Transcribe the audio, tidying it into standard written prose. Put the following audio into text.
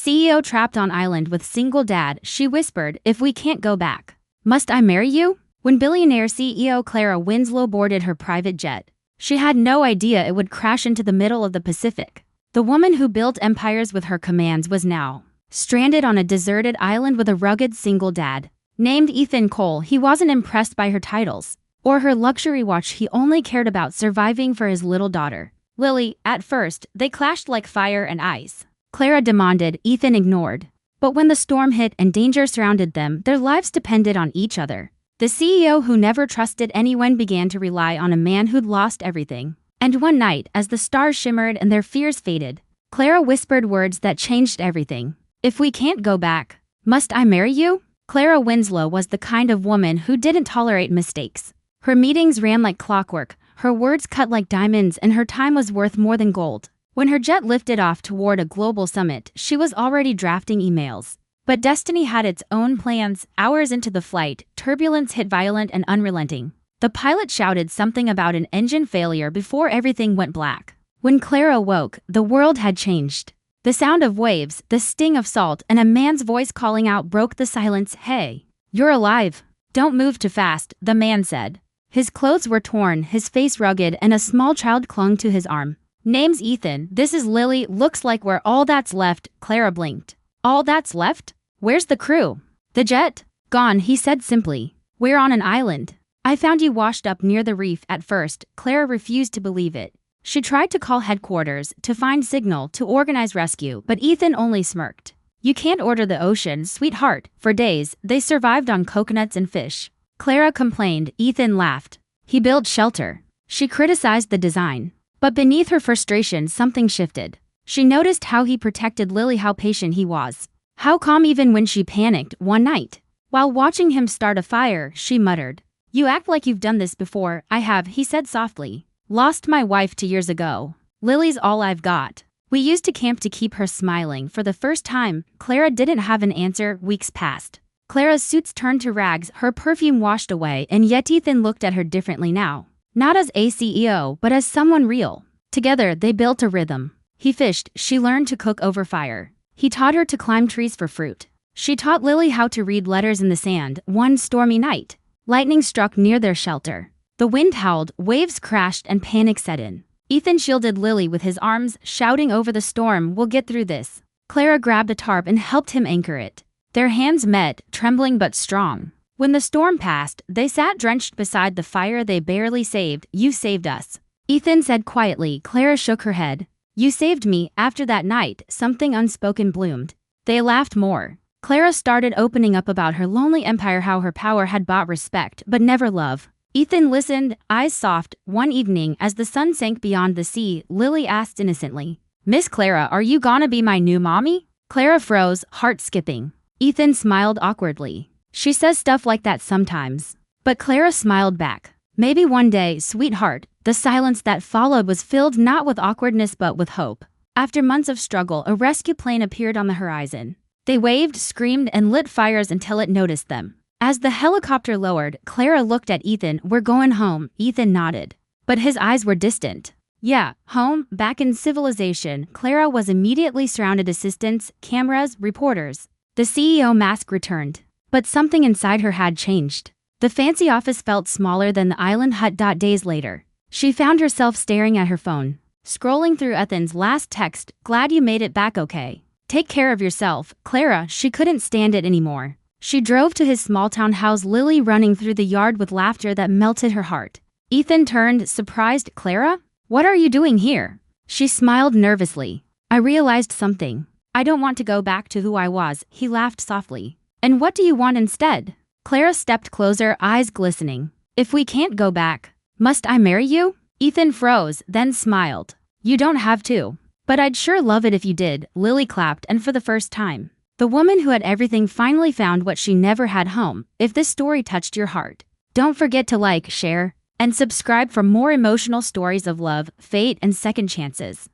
CEO trapped on island with single dad, she whispered, if we can't go back, must I marry you? When billionaire CEO Clara Winslow boarded her private jet, she had no idea it would crash into the middle of the Pacific. The woman who built empires with her commands was now stranded on a deserted island with a rugged single dad. Named Ethan Cole, he wasn't impressed by her titles or her luxury watch. He only cared about surviving for his little daughter, Lily. At first, they clashed like fire and ice. Clara demanded, Ethan ignored. But when the storm hit and danger surrounded them, their lives depended on each other. The CEO who never trusted anyone began to rely on a man who'd lost everything. And one night, as the stars shimmered and their fears faded, Clara whispered words that changed everything. If we can't go back, must I marry you? Clara Winslow was the kind of woman who didn't tolerate mistakes. Her meetings ran like clockwork, her words cut like diamonds, and her time was worth more than gold. When her jet lifted off toward a global summit, she was already drafting emails. But destiny had its own plans. Hours into the flight, turbulence hit violent and unrelenting. The pilot shouted something about an engine failure before everything went black. When Clara woke, the world had changed. The sound of waves, the sting of salt, and a man's voice calling out broke the silence. Hey, you're alive. Don't move too fast, the man said. His clothes were torn, his face rugged, and a small child clung to his arm. Name's Ethan, this is Lily. Looks like we're all that's left. Clara blinked. All that's left? Where's the crew? The jet? Gone, he said simply. We're on an island. I found you washed up near the reef. At first, Clara refused to believe it. She tried to call headquarters, to find signal, to organize rescue, but Ethan only smirked. You can't order the ocean, sweetheart. For days, they survived on coconuts and fish. Clara complained. Ethan laughed. He built shelter. She criticized the design. But beneath her frustration, something shifted. She noticed how he protected Lily, how patient he was. How calm even when she panicked. One night, while watching him start a fire, she muttered, You act like you've done this before. I have, he said softly. Lost my wife 2 years ago. Lily's all I've got. We used to camp to keep her smiling. For the first time, Clara didn't have an answer. Weeks passed. Clara's suits turned to rags, her perfume washed away, and yet Ethan looked at her differently now. Not as a CEO, but as someone real. Together, they built a rhythm. He fished, she learned to cook over fire. He taught her to climb trees for fruit. She taught Lily how to read letters in the sand. One stormy night, lightning struck near their shelter. The wind howled, waves crashed, and panic set in. Ethan shielded Lily with his arms, shouting over the storm, We'll get through this. Clara grabbed a tarp and helped him anchor it. Their hands met, trembling but strong. When the storm passed, they sat drenched beside the fire they barely saved. You saved us, Ethan said quietly. Clara shook her head. You saved me. After that night, something unspoken bloomed. They laughed more. Clara started opening up about her lonely empire, how her power had bought respect, but never love. Ethan listened, eyes soft. One evening, as the sun sank beyond the sea, Lily asked innocently, Miss Clara, are you gonna be my new mommy? Clara froze, heart skipping. Ethan smiled awkwardly. She says stuff like that sometimes. But Clara smiled back. Maybe one day, sweetheart. The silence that followed was filled not with awkwardness but with hope. After months of struggle, a rescue plane appeared on the horizon. They waved, screamed, and lit fires until it noticed them. As the helicopter lowered, Clara looked at Ethan. We're going home. Ethan nodded. But his eyes were distant. Yeah, home, back in civilization. Clara was immediately surrounded. Assistants, cameras, reporters. The CEO mask returned. But something inside her had changed. The fancy office felt smaller than the island hut. Days later, she found herself staring at her phone, scrolling through Ethan's last text. Glad you made it back okay. Take care of yourself, Clara. She couldn't stand it anymore. She drove to his small town house, Lily running through the yard with laughter that melted her heart. Ethan turned, surprised. Clara? What are you doing here? She smiled nervously. I realized something. I don't want to go back to who I was. He laughed softly. And what do you want instead? Clara stepped closer, eyes glistening. If we can't go back, must I marry you? Ethan froze, then smiled. You don't have to. But I'd sure love it if you did. Lily clapped, and for the first time, the woman who had everything finally found what she never had: home. If this story touched your heart, don't forget to like, share, and subscribe for more emotional stories of love, fate, and second chances.